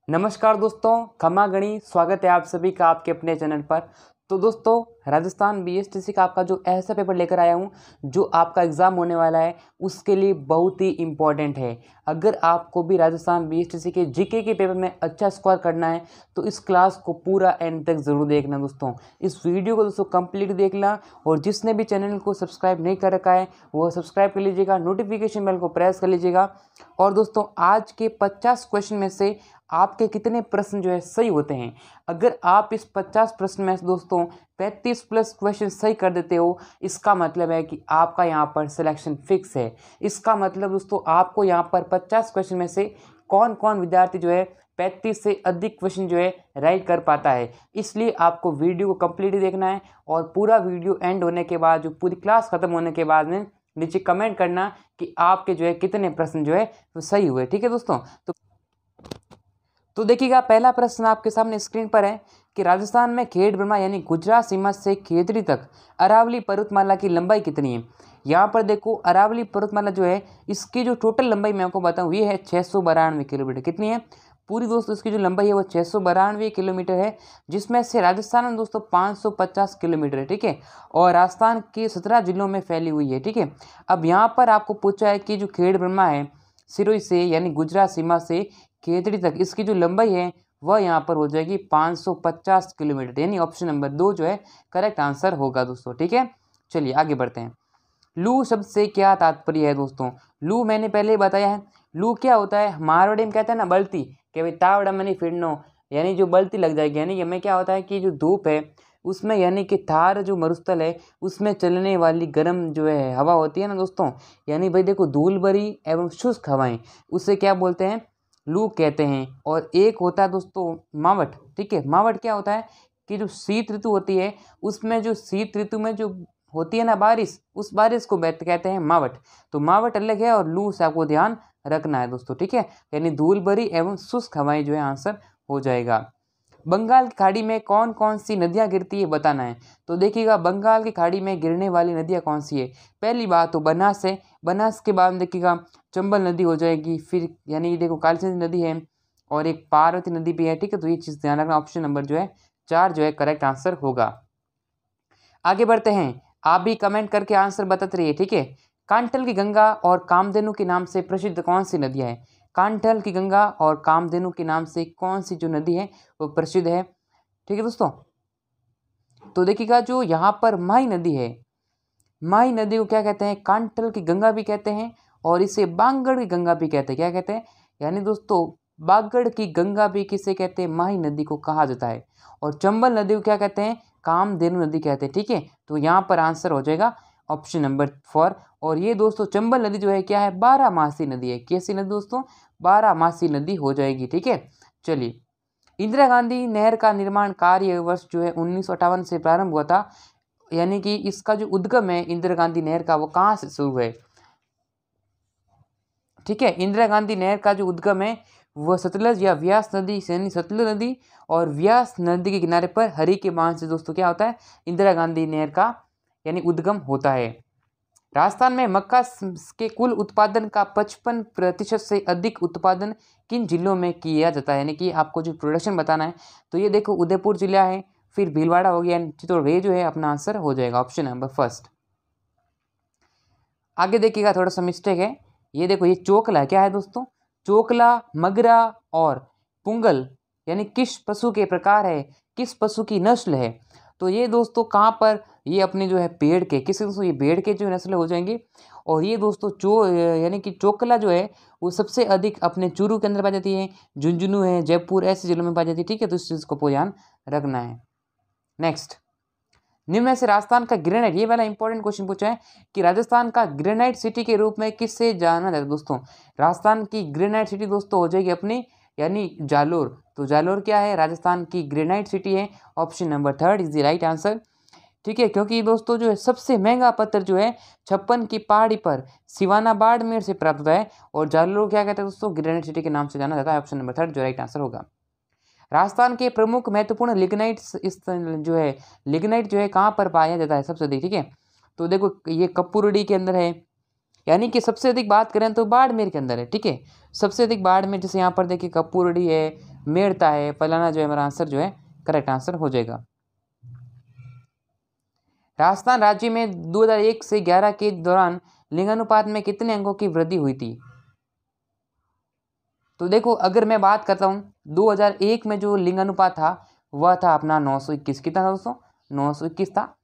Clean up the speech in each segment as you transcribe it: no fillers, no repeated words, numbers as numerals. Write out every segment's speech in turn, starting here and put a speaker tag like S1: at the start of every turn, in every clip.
S1: नमस्कार दोस्तों, खमा गणी स्वागत है आप सभी का आपके अपने चैनल पर। तो दोस्तों, राजस्थान बीएसटीसी का आपका जो ऐसा पेपर लेकर आया हूँ जो आपका एग्ज़ाम होने वाला है उसके लिए बहुत ही इम्पॉर्टेंट है। अगर आपको भी राजस्थान बीएसटीसी के जीके के पेपर में अच्छा स्कोर करना है तो इस क्लास को पूरा एंड तक ज़रूर देखना दोस्तों। इस वीडियो को दोस्तों कंप्लीट देखना, और जिसने भी चैनल को सब्सक्राइब नहीं कर रखा है वो सब्सक्राइब कर लीजिएगा, नोटिफिकेशन बेल को प्रेस कर लीजिएगा। और दोस्तों, आज के 50 क्वेश्चन में से आपके कितने प्रश्न जो है सही होते हैं। अगर आप इस 50 प्रश्न में दोस्तों 35 प्लस क्वेश्चन सही कर देते हो, इसका मतलब है कि आपका यहाँ पर सिलेक्शन फिक्स है। इसका मतलब दोस्तों, आपको यहाँ पर 50 क्वेश्चन में से कौन कौन विद्यार्थी जो है 35 से अधिक क्वेश्चन जो है राइट कर पाता है। इसलिए आपको वीडियो को कंप्लीट देखना है, और पूरा वीडियो एंड होने के बाद, जो पूरी क्लास खत्म होने के बाद में नीचे कमेंट करना कि आपके जो है कितने प्रश्न जो है वो सही हुए। ठीक है दोस्तों, तो देखिएगा, पहला प्रश्न आपके सामने स्क्रीन पर है कि राजस्थान में खेड़ ब्रह्मा यानी गुजरात सीमा से खेतड़ी तक अरावली पर्वतमाला की लंबाई कितनी है। यहाँ पर देखो, अरावली पर्वतमाला जो है इसकी जो टोटल लंबाई मैं आपको बताऊँ ये है 692 किलोमीटर। कितनी है पूरी दोस्तों? इसकी जो लंबाई है वो 692 किलोमीटर है, जिसमें से राजस्थान में दोस्तों 550 किलोमीटर है। ठीक है, और राजस्थान के 17 जिलों में फैली हुई है। ठीक है, अब यहाँ पर आपको पूछा है कि जो खेड़ ब्रह्मा है सिरोही से यानी गुजरात सीमा से खेतड़ी तक, इसकी जो लंबाई है वह यहाँ पर हो जाएगी 550 किलोमीटर, यानी ऑप्शन नंबर 2 जो है करेक्ट आंसर होगा दोस्तों। ठीक है, चलिए आगे बढ़ते हैं। लू शब्द से क्या तात्पर्य है दोस्तों? लू मैंने पहले ही बताया है। लू क्या होता है? मारवाड़ी में कहते हैं ना बल्ती, कि भाई तावड़ा में नहीं फिरनो, यानी जो बल्ती लग जाएगी। यानी ये में क्या होता है कि जो धूप है उसमें, यानी कि थार जो मरुस्थल है उसमें चलने वाली गर्म जो है हवा होती है ना दोस्तों, यानी भाई देखो धूल भरी एवं शुष्क हवाएं, उसे क्या बोलते हैं? लू कहते हैं। और एक होता है दोस्तों मावट। ठीक है, मावट क्या होता है कि जो शीत ऋतु होती है उसमें, जो शीत ऋतु में जो होती है ना बारिश, उस बारिश को कहते हैं मावट। तो मावट अलग है और लू से आपको ध्यान रखना है दोस्तों। ठीक है, यानी धूल भरी एवं शुष्क हवाएं जो है आंसर हो जाएगा। बंगाल की खाड़ी में कौन कौन सी नदियां गिरती है बताना है। तो देखिएगा, बंगाल की खाड़ी में गिरने वाली नदियां कौन सी है? पहली बात तो बनास है। बनास के बाद देखिएगा चंबल नदी हो जाएगी, फिर यानी देखो कालचंद नदी है, और एक पार्वती नदी भी है। ठीक है, तो ये चीज़ ध्यान रखना, ऑप्शन नंबर जो है 4 जो है करेक्ट आंसर होगा। आगे बढ़ते हैं, आप भी कमेंट करके आंसर बताते रहिए। ठीक है, कांठल की गंगा और कामधेनु के नाम से प्रसिद्ध कौन सी नदियाँ है? कांठल की गंगा और कामधेनु के नाम से कौन सी जो नदी है वो प्रसिद्ध है? ठीक है दोस्तों, तो देखिएगा जो यहाँ पर माही नदी है, माही नदी को क्या कहते हैं? कांठल की गंगा भी कहते हैं, और इसे बांगड़ की गंगा भी कहते हैं। क्या कहते हैं? यानी दोस्तों बागड़ की गंगा भी किसे कहते हैं? माही नदी को कहा जाता है। और चंबल नदी को क्या कहते हैं? कामधेनु नदी कहते हैं। ठीक है, तो यहाँ पर आंसर हो जाएगा ऑप्शन नंबर 4। और ये दोस्तों चंबल नदी जो है क्या है? 12मासी नदी है। कैसी नदी दोस्तों? 12मासी नदी हो जाएगी। ठीक है, चलिए, इंदिरा गांधी नहर का निर्माण कार्य वर्ष जो है 1958 से प्रारंभ हुआ था, यानी कि इसका जो उद्गम है इंदिरा गांधी नहर का वो कहाँ से शुरू है? ठीक है, इंदिरा गांधी नहर का जो उद्गम है वह सतलज या व्यास नदी, यानी सतलज नदी और व्यास नदी के किनारे पर हरी के बांध से दोस्तों क्या होता है? इंदिरा गांधी नहर का यानी उद्गम होता है। राजस्थान में मक्का के कुल उत्पादन का 55% से अधिक उत्पादन किन जिलों में किया जाता है? यानी कि आपको जो प्रोडक्शन बताना है, तो ये देखो उदयपुर जिला है, फिर भीलवाड़ा हो गया, चित्तौड़, ये जो है अपना आंसर हो जाएगा ऑप्शन नंबर फर्स्ट। आगे देखिएगा, थोड़ा सा मिस्टेक है। ये देखो, ये चोकला क्या है दोस्तों? चोकला, मगरा और पुंगल यानी किस पशु के प्रकार है, किस पशु की नस्ल है? तो ये दोस्तों कहाँ पर, ये अपने जो है पेड़ के, किस दोस्तों? ये भेड़ के जो नस्ल हो जाएंगे। और ये दोस्तों यानी कि चोकला जो है वो सबसे अधिक अपने चूरू के अंदर पाई जाती है, झुंझुनू है, जयपुर, ऐसे जिलों में पाई जाती है। ठीक है, तो इस चीज़ को ध्यान रखना है। नेक्स्ट, निम्न में से राजस्थान का ग्रेनाइट, ये वाला इंपॉर्टेंट क्वेश्चन पूछा है कि राजस्थान का ग्रेनाइट सिटी के रूप में किससे जाना जाता है दोस्तों? राजस्थान की ग्रेनाइट सिटी दोस्तों हो जाएगी अपनी, यानी जालोर। तो जालोर क्या है? राजस्थान की ग्रेनाइट सिटी है। Option number 3 is the right answer. ठीक है, क्योंकि दोस्तों जो है सबसे महंगा पत्थर जो है 56 की पहाड़ी पर सिवाना बाड़मेर से प्राप्त होता है, और जालोर क्या कहते हैं दोस्तों? ग्रेनाइट सिटी के नाम से जाना जाता है। ऑप्शन नंबर 3 जो राइट आंसर होगा। राजस्थान के प्रमुख महत्वपूर्ण लिग्नाइट्स, इस जो है लिग्नाइट जो है कहाँ पर पाया जाता है सबसे अधिक? ठीक है, तो देखो ये कपूरड़ी के अंदर है, यानी कि सबसे अधिक बात करें तो बाड़मेर के अंदर है। ठीक है, सबसे अधिक बाड़मेर, जैसे यहाँ पर देखिए कपूरड़ी है, मेड़ता है, फलाना जो है हमारा आंसर जो है करेक्ट आंसर हो जाएगा। राजस्थान राज्य में 2001 से 11 के दौरान लिंगानुपात में कितने अंकों की वृद्धि हुई थी? तो देखो अगर मैं बात करता हूँ 2001 में जो लिंगानुपात था वह था अपना 921। कितना था दोस्तों? 921 था,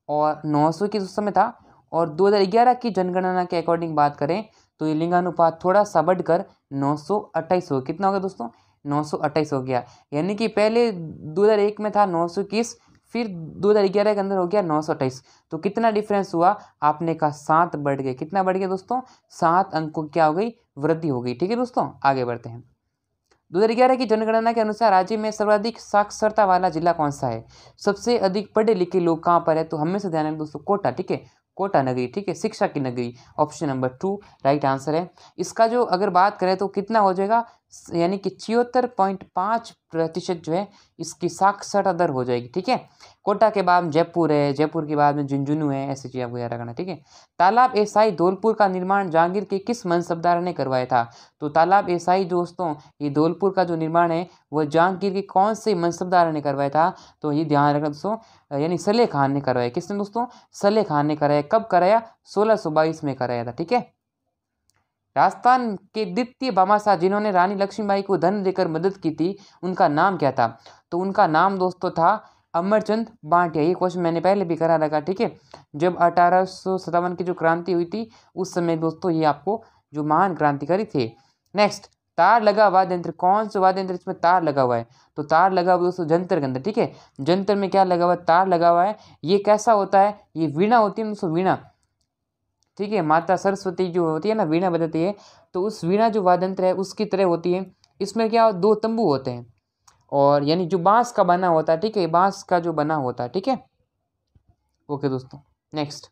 S1: और 921 उस समय था। और 2011 की जनगणना के अकॉर्डिंग बात करें तो ये लिंगानुपात थोड़ा सा बढ़कर 928 हो। कितना हो गया दोस्तों? 928 हो गया। यानी कि पहले 2001 में था 921, फिर 2011 के अंदर हो गया 928। तो कितना डिफरेंस हुआ? आपने कहा 7 बढ़ गए। कितना बढ़ गया दोस्तों? 7 अंकों क्या हो गई? वृद्धि हो गई। ठीक है दोस्तों, आगे बढ़ते हैं। 2011 की जनगणना के अनुसार राज्य में सर्वाधिक साक्षरता वाला जिला कौन सा है? सबसे अधिक पढ़े लिखे लोग कहाँ पर है? तो हमेशा ध्यान रखें दोस्तों, कोटा। ठीक है, कोटा नगरी। ठीक है, शिक्षा की नगरी। ऑप्शन नंबर 2 राइट आंसर है। इसका जो अगर बात करें तो कितना हो जाएगा? यानी कि 76.5% जो है इसकी साक्षरता दर हो जाएगी। ठीक है, कोटा के बाद जयपुर है, जयपुर के बाद में झुंझुनू है, ऐसी चीज़ आपको याद रखना। ठीक है, तालाब ए शाही धौलपुर का निर्माण जहांगीर के किस मनसबदार ने करवाया था? तो तालाब ए शाही दोस्तों ये धौलपुर का जो निर्माण है वह जहांगीर के कौन से मनसबदार ने करवाया था? तो ये ध्यान रखना दोस्तों, यानी सलेह खान ने करवाया। किसने दोस्तों? सलेह खान ने कराया। कब कराया? 1622 में कराया था। ठीक है, राजस्थान के द्वितीय भामाशाह जिन्होंने रानी लक्ष्मीबाई को धन देकर मदद की थी उनका नाम क्या था? तो उनका नाम दोस्तों था अमरचंद बांटिया। ये क्वेश्चन मैंने पहले भी करा रखा। ठीक है, जब 1857 की जो क्रांति हुई थी उस समय दोस्तों ये आपको जो महान क्रांतिकारी थे। नेक्स्ट, तार लगा वाद्य यंत्र। कौन सा वाद्य यंत्र इसमें तार लगा हुआ है? तो तार लगा हुआ दोस्तों जंतर के अंदर। ठीक है, जंतर में क्या लगा हुआ है? तार लगा हुआ है। ये कैसा होता है? ये वीणा होती है दोस्तों, वीणा। ठीक है, माता सरस्वती जो होती है ना वीणा बजाती है, तो उस वीणा जो वाद्य यंत्र है उसकी तरह होती है। इसमें क्या 2 तंबू होते हैं, और यानी जो बांस का बना होता है। ठीक है, बांस का जो बना होता है। ठीक है, ओके दोस्तों। नेक्स्ट,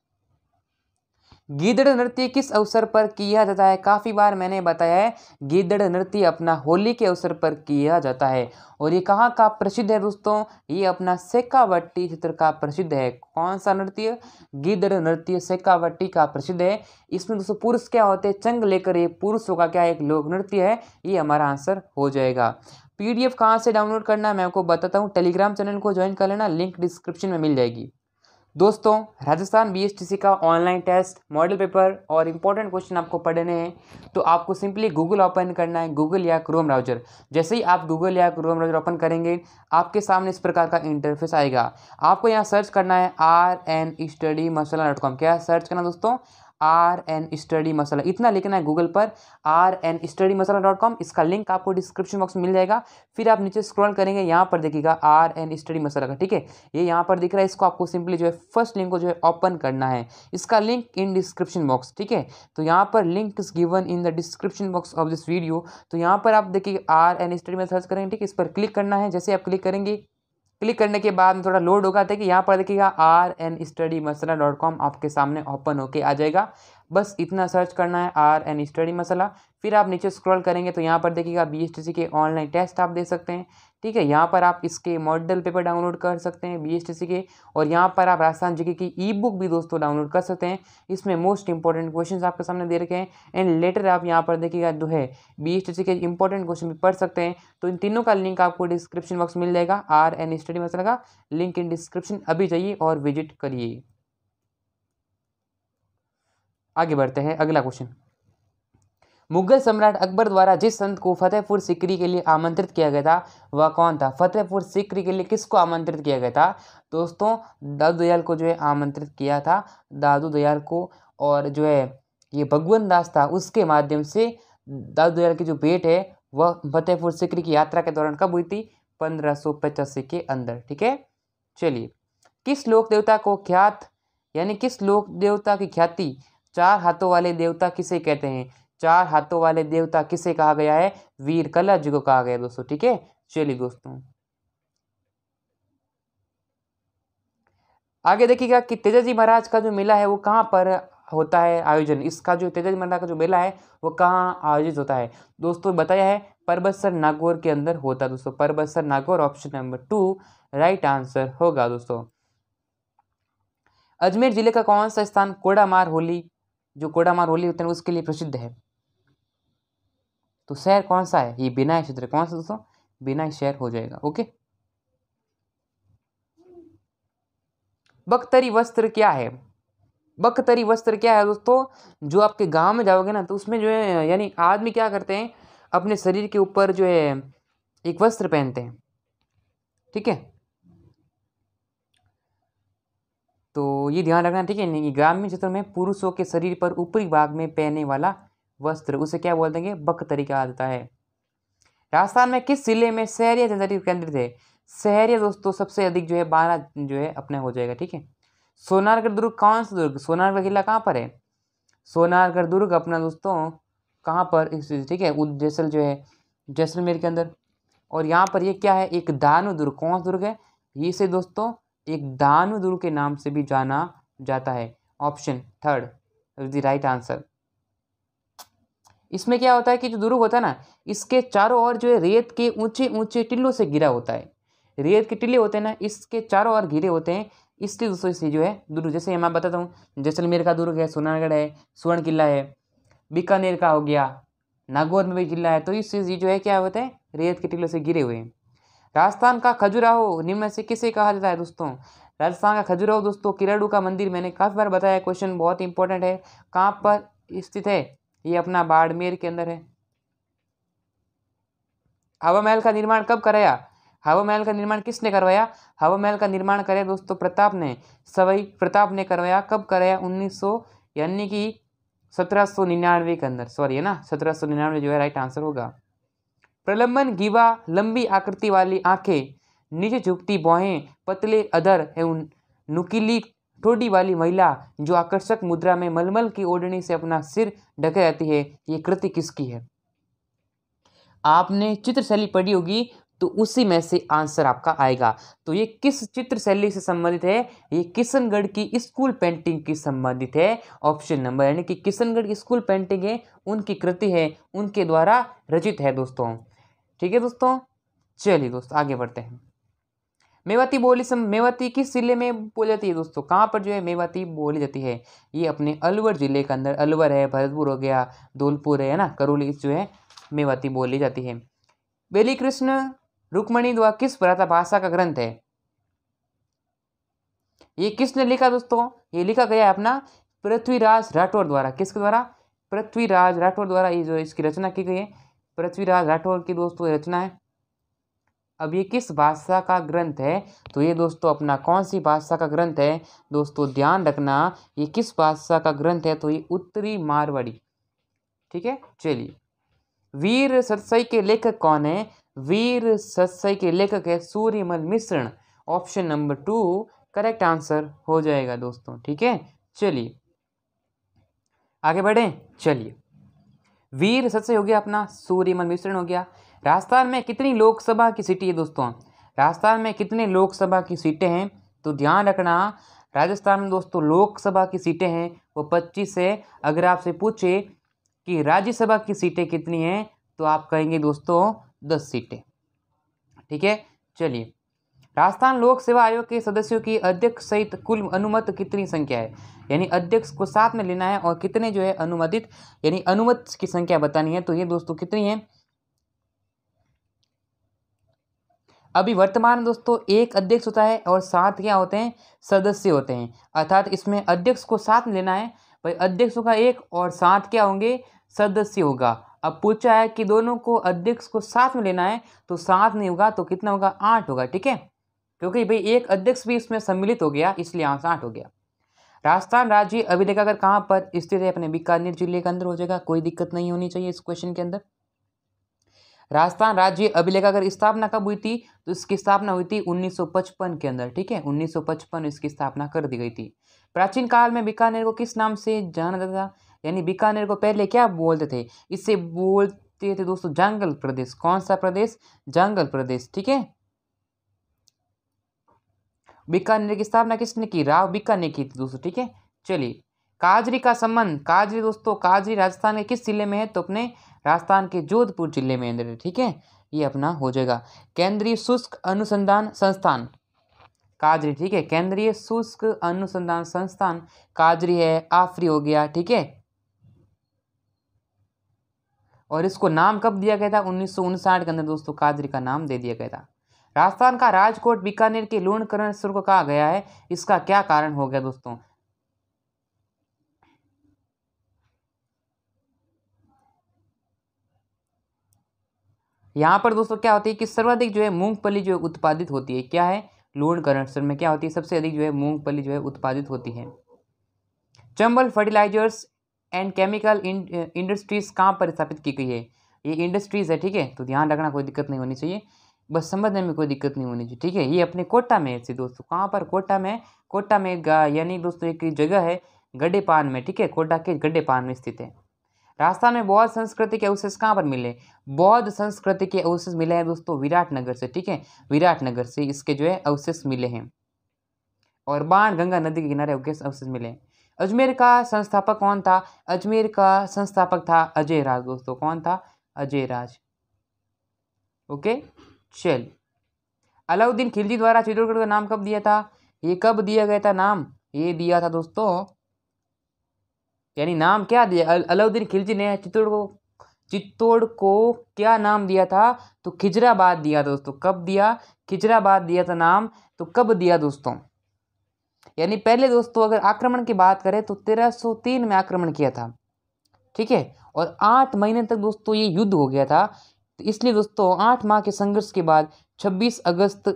S1: गीदड़ नृत्य किस अवसर पर किया जाता है? काफ़ी बार मैंने बताया है, गीदड़ नृत्य अपना होली के अवसर पर किया जाता है। और ये कहाँ का प्रसिद्ध है दोस्तों? ये अपना शेखावटी क्षेत्र का प्रसिद्ध है। कौन सा नृत्य? गीदड़ नृत्य शेखावटी का प्रसिद्ध है। इसमें दोस्तों पुरुष क्या होते हैं? चंग लेकर, ये पुरुषों का क्या एक लोक नृत्य है। ये हमारा आंसर हो जाएगा। PDF कहाँ से डाउनलोड करना है मैं आपको बताता हूँ। टेलीग्राम चैनल को ज्वाइन कर लेना, लिंक डिस्क्रिप्शन में मिल जाएगी। दोस्तों, राजस्थान BSTC का ऑनलाइन टेस्ट, मॉडल पेपर और इम्पोर्टेंट क्वेश्चन आपको पढ़ने हैं तो आपको सिंपली गूगल ओपन करना है, गूगल या क्रोम ब्राउज़र। जैसे ही आप गूगल या क्रोम ब्राउज़र ओपन करेंगे आपके सामने इस प्रकार का इंटरफेस आएगा। आपको यहाँ सर्च करना है rnstudymasala.com। क्या सर्च करना दोस्तों? RN Study Masala, इतना लिखना है गूगल पर, rnstudymasala.com। इसका लिंक आपको डिस्क्रिप्शन बॉक्स में मिल जाएगा। फिर आप नीचे स्क्रॉल करेंगे, यहाँ पर देखिएगा RN Study Masala का। ठीक है, ये यहाँ पर दिख रहा है। इसको आपको सिंपली जो है फर्स्ट लिंक को जो है ओपन करना है। इसका लिंक इन डिस्क्रिप्शन बॉक्स। ठीक है, तो यहाँ पर link is given in the description box of this video. तो यहाँ पर आप देखिए RN Study में सर्च करेंगे। ठीक है, इस पर क्लिक करना है। जैसे आप क्लिक करेंगे, क्लिक करने के बाद थोड़ा लोड होगा, देखिए यहाँ पर देखिएगा rnstudymasala.com आपके सामने ओपन होके आ जाएगा। बस इतना सर्च करना है RN Study Masala। फिर आप नीचे स्क्रॉल करेंगे तो यहाँ पर देखिएगा BSTC के ऑनलाइन टेस्ट आप दे सकते हैं। ठीक है, यहाँ पर आप इसके मॉडल पेपर डाउनलोड कर सकते हैं BSTC के, और यहाँ पर आप राजस्थान जीके की ई-बुक भी दोस्तों डाउनलोड कर सकते हैं। इसमें मोस्ट इंपॉर्टेंट क्वेश्चंस आपके सामने दे रखे हैं, एंड लेटर आप यहाँ पर देखिएगा जो है BSTC के इंपॉर्टेंट क्वेश्चन भी पढ़ सकते हैं। तो इन तीनों का लिंक आपको डिस्क्रिप्शन बॉक्स मिल जाएगा। RN Study Masala का लिंक इन डिस्क्रिप्शन, अभी जाइए और विजिट करिए। आगे बढ़ते हैं, अगला क्वेश्चन। मुगल सम्राट अकबर द्वारा जिस संत को फतेहपुर सीकरी के लिए आमंत्रित किया गया था वह कौन था? फतेहपुर सीकरी के लिए किसको आमंत्रित किया गया था? दोस्तों, दादू दयाल को जो है आमंत्रित किया था, दादू दयाल को। और जो है ये भगवंत दास था, उसके माध्यम से दादू दयाल की जो भेंट है वह फतेहपुर सीकरी की यात्रा के दौरान कब हुई थी? 1585 के अंदर। ठीक है, चलिए। किस लोक देवता को ख्यात, यानी किस लोक देवता की ख्याति 4 हाथों वाले देवता किसे कहते हैं? 4 हाथों वाले देवता किसे कहा गया है? वीर कला जी को कहा गया दोस्तों। ठीक है, चलिए दोस्तों आगे देखिएगा कि तेजाजी महाराज का जो मेला है वो कहाँ पर होता है आयोजन। इसका जो तेजाजी महाराज का जो मेला है वो कहाँ आयोजित होता है? दोस्तों बताया है परबतसर नागौर के अंदर होता है दोस्तों। Parbatsar Nagaur option number 2 right answer होगा दोस्तों। अजमेर जिले का कौन सा स्थान कोडामार होली, जो कोडामार होली होते हैं उसके लिए प्रसिद्ध है? तो शहर कौन सा है? ये बिना क्षेत्र। कौन सा दोस्तों? बिना शहर हो जाएगा। ओके, बख्तरी वस्त्र क्या है? बख्तरी वस्त्र क्या है दोस्तों? जो आपके गांव में जाओगे ना तो उसमें जो है यानी आदमी क्या करते हैं, अपने शरीर के ऊपर जो है एक वस्त्र पहनते हैं, ठीक है। तो ये ध्यान रखना, ठीक है। नहीं, ग्रामीण क्षेत्रों में पुरुषों के शरीर पर ऊपरी भाग में पहनने वाला वस्त्र उसे क्या बोलते हैं? बख्तरी कहा जाता है। राजस्थान में किस जिले में शहरिया जनजाति केंद्रित है? शहरिया दोस्तों सबसे अधिक जो है 12 जो है अपने हो जाएगा, ठीक है। सोनारगढ़ दुर्ग कौन सा दुर्ग? सोनारगढ़ किला कहाँ पर है? सोनारगढ़ दुर्ग अपना दोस्तों कहाँ पर, ठीक है, जैसल जो है जैसलमेर के अंदर। और यहाँ पर ये क्या है? एक दानू दुर्ग। कौन सा दुर्ग है? ये से दोस्तों एक दानू दुर्ग के नाम से भी जाना जाता है। Option third is the right answer. इसमें क्या होता है कि जो दुर्ग होता है ना, इसके चारों ओर जो है रेत के ऊंचे ऊंचे टिल्लों से घिरा होता है। रेत के टिल्ले होते हैं ना, इसके चारों ओर घिरे होते हैं, इसलिए दोस्तों से जो है दुर्ग, जैसे मैं बताता हूँ, जैसलमेर का दुर्ग है, सोनारगढ़ है, स्वर्ण किला है, बीकानेर का हो गया, नागौर में भी किला है। तो इससे ये जो है क्या होता है? रेत के टिल्लों से घिरे हुए हैं। राजस्थान का खजुराहो निम्न में से किसे कहा जाता है दोस्तों? राजस्थान का खजुराहो दोस्तों किराड़ू का मंदिर, मैंने काफ़ी बार बताया, क्वेश्चन बहुत इंपॉर्टेंट है। कहाँ पर स्थित है? ये अपना बाड़मेर के अंदर है। हवा महल का निर्माण कब कराया? हवा महल का निर्माण किसने करवाया? हवा महल का निर्माण कराया दोस्तों प्रताप ने, सवाई प्रताप ने करवाया। कब कराया? 1900 यानी कि 1799 के अंदर, सॉरी है ना, 1799 जो है राइट आंसर होगा। प्रलंबन गीवा, लंबी आकृति वाली आंखें, नीचे झुकती बाहें, पतले अधर एवं नुकीली ठोड़ी वाली महिला जो आकर्षक मुद्रा में मलमल की ओढ़नी से अपना सिर ढके रहती है, ये कृति किसकी है? आपने चित्रशैली पढ़ी होगी तो उसी में से आंसर आपका आएगा। तो ये किस चित्रशैली से संबंधित है? ये किशनगढ़ की स्कूल पेंटिंग की संबंधित है। ऑप्शन नंबर, यानी कि किशनगढ़ की स्कूल पेंटिंग है, उनकी कृति है, उनके द्वारा रचित है दोस्तों। ठीक है दोस्तों, चलिए दोस्तों आगे बढ़ते हैं। मेवाती बोली मेवाती किस जिले में बोली जाती है दोस्तों? कहाँ पर जो है मेवाती बोली जाती है? ये अपने अलवर जिले के अंदर, अलवर है, भरतपुर हो गया, धौलपुर है ना, करौली जो है मेवाती बोली जाती है। बेली कृष्ण रुक्मणी द्वारा किस भाषा का ग्रंथ है? ये किसने लिखा दोस्तों? ये लिखा गया है अपना पृथ्वीराज राठौर द्वारा। किसके द्वारा? पृथ्वीराज राठौर द्वारा ये जो इसकी रचना की गई है, पृथ्वीराज राठौर की दोस्तों रचना है। अब ये किस भाषा का ग्रंथ है? तो ये दोस्तों अपना कौन सी भाषा का ग्रंथ है दोस्तों? ध्यान रखना, ये किस भाषा का ग्रंथ है? तो ये उत्तरी मारवाड़ी। ठीक है, चलिए। वीर सतसई के लेखक कौन है? वीर सतसई के लेखक है सूर्यमल मिश्रण। ऑप्शन नंबर 2 करेक्ट आंसर हो जाएगा दोस्तों। ठीक है, चलिए आगे बढ़े। चलिए, वीर सतसई हो गया अपना, सूर्यमल मिश्रण हो गया। राजस्थान में कितनी लोकसभा की सीटें है दोस्तों? राजस्थान में कितने लोकसभा की सीटें हैं? तो ध्यान रखना, राजस्थान में दोस्तों लोकसभा की सीटें हैं वो 25 है। अगर आपसे पूछे कि राज्यसभा की सीटें कितनी हैं तो आप कहेंगे दोस्तों 10 सीटें। ठीक है, चलिए। राजस्थान लोक सेवा आयोग के सदस्यों की अध्यक्ष सहित कुल अनुमत कितनी संख्या है? यानी अध्यक्ष को साथ में लेना है और कितने जो है अनुमोदित यानी अनुमत की संख्या बतानी है। तो ये दोस्तों कितनी है? अभी वर्तमान दोस्तों एक अध्यक्ष होता है और 7 क्या होते हैं? सदस्य होते हैं। अर्थात इसमें अध्यक्ष को साथ में लेना है भाई, अध्यक्ष होगा एक और 7 क्या होंगे? सदस्य होगा। अब पूछा है कि दोनों को अध्यक्ष को साथ में लेना है तो 7 नहीं होगा तो कितना होगा? 8 होगा। ठीक है, क्योंकि भाई एक अध्यक्ष भी इसमें सम्मिलित हो गया इसलिए यहाँ से 8 हो गया। राजस्थान राज्य अभिलेखागार कहाँ पर स्थित है? अपने बीकानेर जिले के अंदर हो जाएगा, कोई दिक्कत नहीं होनी चाहिए इस क्वेश्चन के अंदर। राजस्थान राज्य अभिलेखागार की स्थापना कब हुई थी? तो इसकी स्थापना हुई थी 1955 के अंदर। ठीक है, 1955 इसकी स्थापना कर दी गई थी। प्राचीन काल में बीकानेर को किस नाम से जाना जाता था? यानी बीकानेर को पहले क्या बोलते थे? इससे बोलते थे दोस्तों जंगल प्रदेश। कौन सा प्रदेश? जंगल प्रदेश। ठीक है, बीकानेर की स्थापना किसने की? राव बीकानेर की थी दोस्तों। ठीक है, चलिए। काजरी का संबंध, काजरी दोस्तों, काजरी राजस्थान के किस जिले में है? तो अपने राजस्थान के जोधपुर जिले में अंदर है। ठीक है, ये अपना हो जाएगा। केंद्रीय शुष्क अनुसंधान संस्थान काजरी। ठीक है, केंद्रीय शुष्क अनुसंधान संस्थान काजरी है, आफरी हो गया। ठीक है, और इसको नाम कब दिया गया था? 1959 के अंदर दोस्तों कादरी का नाम दे दिया गया था। राजस्थान का राजकोट बीकानेर के लूणकरणेश्वर को कहा गया है, इसका क्या कारण हो गया दोस्तों? यहाँ पर दोस्तों क्या होती है कि सर्वाधिक जो है मूंगफली जो है उत्पादित होती है। क्या है? लूणकरणेश्वर में क्या होती है? सबसे अधिक जो है मूंगफली जो है उत्पादित होती है। Chambal fertilisers and chemical industries कहाँ पर स्थापित की गई है? ये इंडस्ट्रीज है, ठीक है, तो ध्यान रखना, कोई दिक्कत नहीं होनी चाहिए, बस समझने में कोई दिक्कत नहीं होनी चाहिए, ठीक है। ये अपने कोटा में है दोस्तों। कहाँ पर? कोटा में। कोटा में यानी दोस्तों एक जगह है गड्डेपान में, ठीक है, कोटा के गड्डेपान में स्थित है। राजस्थान में बौद्ध संस्कृति के अवशेष कहाँ पर मिले? बौद्ध संस्कृति के अवशेष मिले हैं दोस्तों विराटनगर से, ठीक है, विराटनगर से इसके जो है अवशेष मिले हैं। और बाण गंगा नदी के किनारे अवशेष मिले हैं। अजमेर का संस्थापक कौन था? अजमेर का संस्थापक था अजय राज दोस्तों। कौन था? अजय राज। ओके, चल। अलाउद्दीन खिलजी द्वारा चित्तौड़गढ़ का नाम कब दिया था? ये कब दिया गया था नाम? ये दिया था दोस्तों, यानी नाम क्या दिया? अलाउद्दीन खिलजी ने चित्तौड़ को क्या नाम दिया था? तो खिजराबाद दिया दोस्तों। कब दिया? खिजराबाद दिया था नाम। तो कब दिया दोस्तों? यानी पहले दोस्तों अगर आक्रमण की बात करें तो 1303 में आक्रमण किया था, ठीक है, और 8 महीने तक दोस्तों ये युद्ध हो गया था। तो इसलिए दोस्तों 8 माह के संघर्ष के बाद 26 अगस्त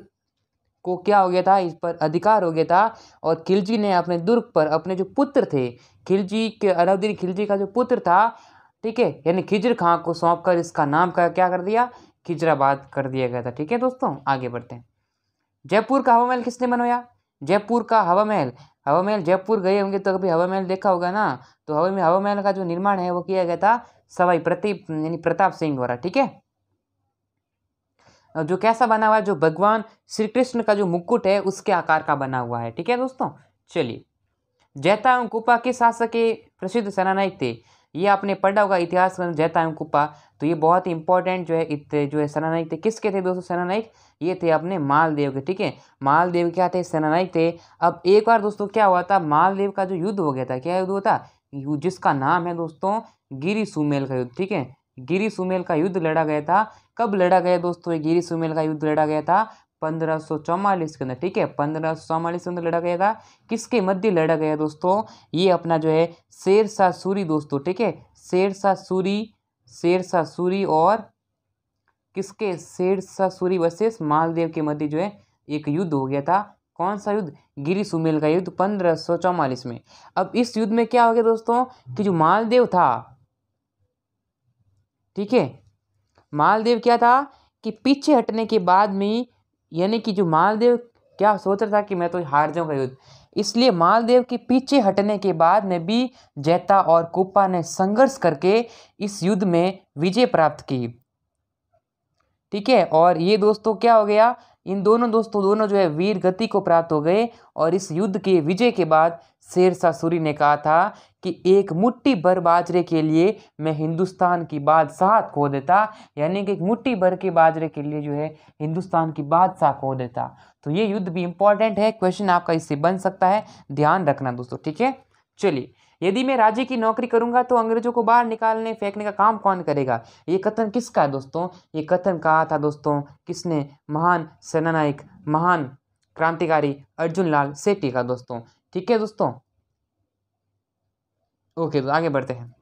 S1: को क्या हो गया था? इस पर अधिकार हो गया था। और खिलजी ने अपने दुर्ग पर अपने जो पुत्र थे, खिलजी के, अलाउद्दीन खिलजी का जो पुत्र था, ठीक है, यानी खिजर खां को सौंपकर इसका नाम का क्या कर दिया? खिजराबाद कर दिया गया था, ठीक है दोस्तों। आगे बढ़ते हैं। जयपुर का हवा महल किसने बनवाया? जयपुर का हवा महल, हवा महल जयपुर गए होंगे तो कभी हवा महल देखा होगा ना, तो हवा महल का जो निर्माण है वो किया गया था सवाई प्रताप सिंह द्वारा, ठीक है। जो कैसा बना हुआ है? जो भगवान श्री कृष्ण का जो मुकुट है उसके आकार का बना हुआ है, ठीक है दोस्तों। चलिए, जैता एवं कुप्पा किस शासक के प्रसिद्ध सेनानायक थे? ये आपने पढ़ा होगा इतिहास में, जैता एवं कुप्पा, तो ये बहुत ही इंपॉर्टेंट जो है जो है सेनानायक थे। किसके थे दोस्तों सेनानायक? ये थे अपने मालदेव के, ठीक है। मालदेव क्या थे? सेनानायक थे। अब एक बार दोस्तों क्या हुआ था? मालदेव का जो युद्ध हो गया था, क्या युद्ध हुआ था? जिसका नाम है दोस्तों गिरी सुमेल का युद्ध, ठीक है। गिरी सुमेल का युद्ध लड़ा गया था। कब लड़ा गया दोस्तों? ये गिरी सुमेल का युद्ध लड़ा गया था 1544 के अंदर, ठीक है, 1544 के अंदर लड़ा गया था। किसके मध्य लड़ा गया दोस्तों? ये अपना जो है शेरशाह सूरी दोस्तों, ठीक है, शेरशाह सूरी और किसके? शेरशाह सूरी वर्सेस मालदेव के मध्य जो है एक युद्ध हो गया था। कौन सा युद्ध? गिरी सुमेल का युद्ध 1544 में। अब इस युद्ध में क्या हो गया दोस्तों कि जो मालदेव था, ठीक है, मालदेव क्या था कि पीछे हटने के बाद में, यानी कि जो मालदेव क्या सोच रहा था कि मैं तो हार जाऊंगा युद्ध, इसलिए मालदेव के पीछे हटने के बाद में भी जैता और कुप्पा ने संघर्ष करके इस युद्ध में विजय प्राप्त की, ठीक है। और ये दोस्तों क्या हो गया? इन दोनों दोनों जो है वीर गति को प्राप्त हो गए। और इस युद्ध के विजय के बाद शेरशाह सूरी ने कहा था कि एक मुट्ठी भर बाजरे के लिए मैं हिंदुस्तान की बादशाहत खो देता, यानी कि एक मुट्ठी भर के बाजरे के लिए जो है हिंदुस्तान की बादशाह खो देता। तो ये युद्ध भी इंपॉर्टेंट है, क्वेश्चन आपका इससे बन सकता है, ध्यान रखना दोस्तों, ठीक है। चलिए, यदि मैं राज्य की नौकरी करूंगा तो अंग्रेजों को बाहर निकालने फेंकने का काम कौन करेगा? ये कथन किसका है दोस्तों? ये कथन कहा था दोस्तों किसने? महान सेनानायक, महान क्रांतिकारी अर्जुन लाल सेठी का दोस्तों, ठीक है दोस्तों। ओके, तो आगे बढ़ते हैं।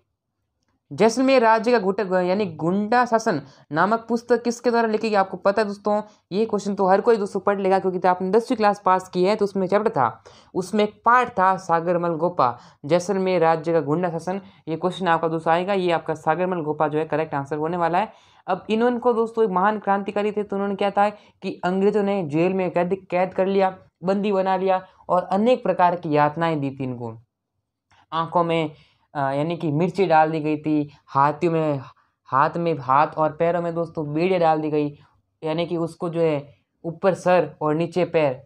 S1: जैसलमेर राज्य का घुटक यानी गुंडा शासन नामक पुस्तक किसके द्वारा लिखी गई? आपको पता है दोस्तों, ये क्वेश्चन तो हर कोई दोस्तों पढ़ लेगा क्योंकि तो आपने 10वीं क्लास पास की है, तो उसमें चैप्टर था, उसमें एक पार्ट था सागरमल गोपा, जैसलमेर राज्य का गुंडा शासन। ये क्वेश्चन आपका दोस्तों आएगा, ये आपका सागरमल गोपा जो है करेक्ट आंसर होने वाला है। अब इन्होंने को दोस्तों एक महान क्रांतिकारी थे, तो उन्होंने क्या था कि अंग्रेजों ने जेल में कैद कर लिया, बंदी बना लिया और अनेक प्रकार की यातनाएं दी थी इनको। आंखों में यानी कि मिर्ची डाल दी गई थी, हाथ और पैरों में दोस्तों बेड़ियाँ डाल दी गई, यानी कि उसको जो है ऊपर सर और नीचे पैर,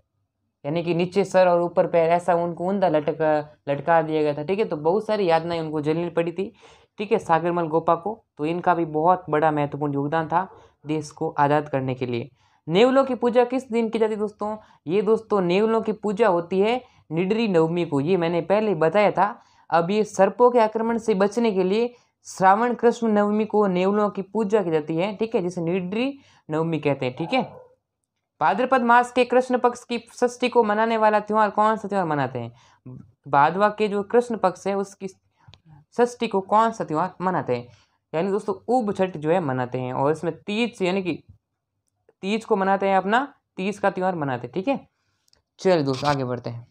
S1: यानी कि नीचे सर और ऊपर पैर, ऐसा उनको ऊंधा लटका दिया गया था, ठीक है। तो बहुत सारी यातनाएं उनको झेलनी पड़ी थी, ठीक है, सागरमल गोपा को। तो इनका भी बहुत बड़ा महत्वपूर्ण योगदान था देश को आज़ाद करने के लिए। नेवलों की पूजा किस दिन की जाती है दोस्तों? ये दोस्तों नेवलों की पूजा होती है निडरी नवमी को, ये मैंने पहले बताया था। अब ये सर्पों के आक्रमण से बचने के लिए श्रावण कृष्ण नवमी को नेवलों की पूजा की जाती है, ठीक है, जिसे निड्री नवमी कहते हैं, ठीक है। भाद्रपद मास के कृष्ण पक्ष की षष्ठी को मनाने वाला त्योहार कौन सा त्योहार मनाते हैं? भादवा के जो कृष्ण पक्ष है उसकी षष्ठी को कौन सा त्योहार मनाते हैं? यानी दोस्तों उब छठ जो है मनाते हैं, और इसमें तीज यानी कि तीज को मनाते हैं, अपना तीज का त्योहार मनाते हैं, ठीक है। चलिए दोस्तों आगे बढ़ते हैं।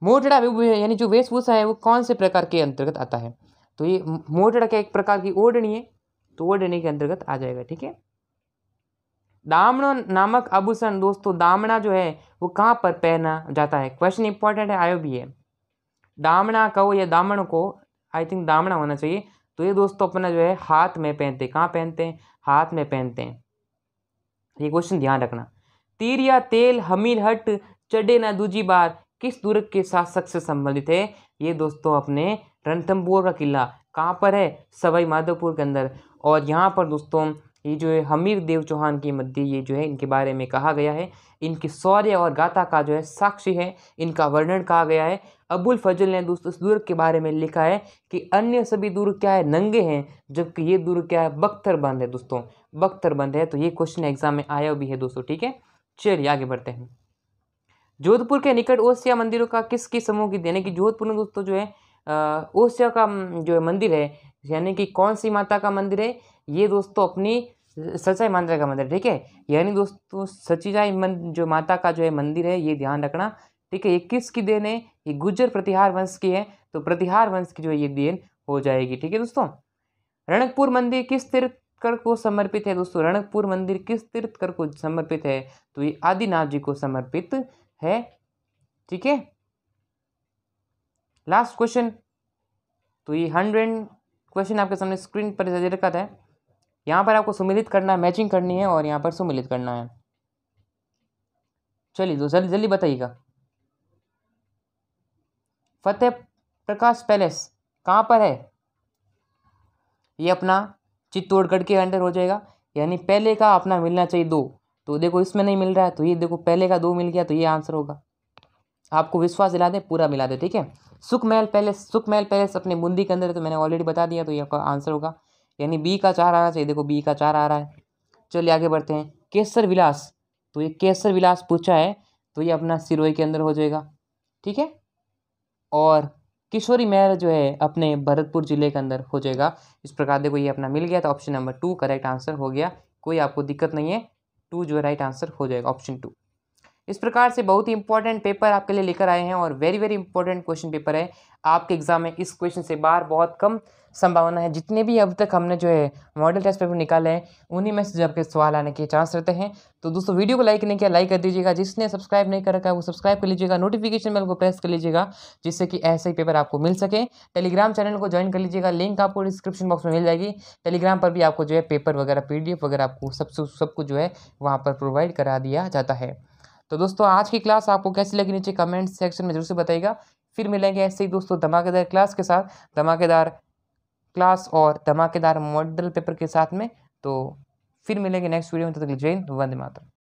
S1: मोजड़ा यानी जो वेशभूषा है वो कौन से प्रकार के अंतर्गत आता है? तो ये मोजड़ा का एक प्रकार की ओढ़नी है, तो ओढ़नी के अंतर्गत आ जाएगा, ठीक है। दामनो नामक आभूषण दोस्तों, दामना जो है वो कहाँ पर पहना जाता है? क्वेश्चन इंपॉर्टेंट है, आयो भी है। दामना कहो या दामन को, आई थिंक दामना होना चाहिए। तो ये दोस्तों अपना जो है हाथ में पहनते हैं। कहाँ पहनते हैं? हाथ में पहनते हैं। ये क्वेश्चन ध्यान रखना। तीर या तेल हमीर हट चढ़े ना दूजी बार किस दुर्ग के शासक से संबंधित है? ये दोस्तों अपने रणथंभौर का किला कहाँ पर है? सवाई माधोपुर के अंदर। और यहाँ पर दोस्तों ये जो है हमीर देव चौहान के मध्य ये जो है इनके बारे में कहा गया है, इनकी शौर्य और गाथा का जो है साक्षी है, इनका वर्णन कहा गया है। अबुल फजल ने दोस्तों इस दुर्ग के बारे में लिखा है कि अन्य सभी दुर्ग क्या है? नंगे हैं, जबकि ये दुर्ग क्या है? बख्तरबंद है दोस्तों, बख्तरबंद है। तो ये क्वेश्चन एग्जाम में आया भी है दोस्तों, ठीक है। चलिए आगे बढ़ते हैं। जोधपुर के निकट ओसिया मंदिरों का किसकी समूह की, यानी कि जोधपुर में दोस्तों जो है ओसिया का जो है मंदिर है, यानी कि कौन सी माता का मंदिर है? ये दोस्तों अपनी सचाई माता का मंदिर, ठीक है। यानी दोस्तों सचिजाई जो माता का जो है मंदिर है, ये ध्यान रखना, ठीक है। ये किसकी देन है? ये गुर्जर प्रतिहार वंश की है, तो प्रतिहार वंश की जो है ये देन हो जाएगी, ठीक है दोस्तों। रणकपुर मंदिर किस तीर्थकर को समर्पित है दोस्तों? रणकपुर मंदिर किस तीर्थकर को समर्पित है? तो ये आदिनाथ जी को समर्पित है, ठीक है। लास्ट क्वेश्चन, तो ये 100 क्वेश्चन आपके सामने स्क्रीन पर रखा है। यहाँ पर आपको सम्मिलित करना है, मैचिंग करनी है, और यहाँ पर सम्मिलित करना है। चलिए तो जल्दी जल्दी बताइएगा। फतेह प्रकाश पैलेस कहाँ पर है? ये अपना चित्तौड़गढ़ के अंडर हो जाएगा। यानी पहले का अपना मिलना चाहिए 2, तो देखो इसमें नहीं मिल रहा है, तो ये देखो पहले का 2 मिल गया, तो ये आंसर होगा। आपको विश्वास दिला दे, पूरा मिला दे, ठीक है। सुखमहल पैलेस अपने बूंदी के अंदर है, तो मैंने ऑलरेडी बता दिया, तो ये आपका आंसर होगा। यानी बी का 4 आना चाहिए, देखो बी का 4 आ रहा है। चलिए आगे बढ़ते हैं। केसर विलास, तो ये केसर विलास पूछा है, तो ये अपना सिरोही के अंदर हो जाएगा, ठीक है। और किशोरी महल जो है अपने भरतपुर जिले के अंदर हो जाएगा। इस प्रकार देखो ये अपना मिल गया, तो ऑप्शन नंबर 2 करेक्ट आंसर हो गया। कोई आपको दिक्कत नहीं है, 2 जो है राइट आंसर हो जाएगा, ऑप्शन 2। इस प्रकार से बहुत ही इंपॉर्टेंट पेपर आपके लिए लेकर आए हैं, और very very important question paper है आपके एग्जाम में। इस क्वेश्चन से बाहर बहुत कम संभावना है। जितने भी अब तक हमने जो है मॉडल टेस्ट पेपर निकाले हैं, उन्हीं में से आपके सवाल आने के चांस रहते हैं। तो दोस्तों वीडियो को लाइक नहीं किया, लाइक कर दीजिएगा। जिसने सब्सक्राइब नहीं कर रखा है वो सब्सक्राइब कर लीजिएगा, नोटिफिकेशन बेल को प्रेस कर लीजिएगा, जिससे कि ऐसे ही पेपर आपको मिल सके। टेलीग्राम चैनल को ज्वाइन कर लीजिएगा, लिंक आपको डिस्क्रिप्शन बॉक्स में मिल जाएगी। टेलीग्राम पर भी आपको जो है पेपर वगैरह PDF वगैरह आपको सब कुछ जो है वहाँ पर प्रोवाइड करा दिया जाता है। तो दोस्तों आज की क्लास आपको कैसी लगी नीचे कमेंट सेक्शन में जरूर से बताइएगा। फिर मिलेंगे ऐसे ही दोस्तों धमाकेदार क्लास के साथ, धमाकेदार क्लास और धमाकेदार मॉडल पेपर के साथ में। तो फिर मिलेंगे नेक्स्ट वीडियो में, तब तक जय हिंद, वंदे मातरम।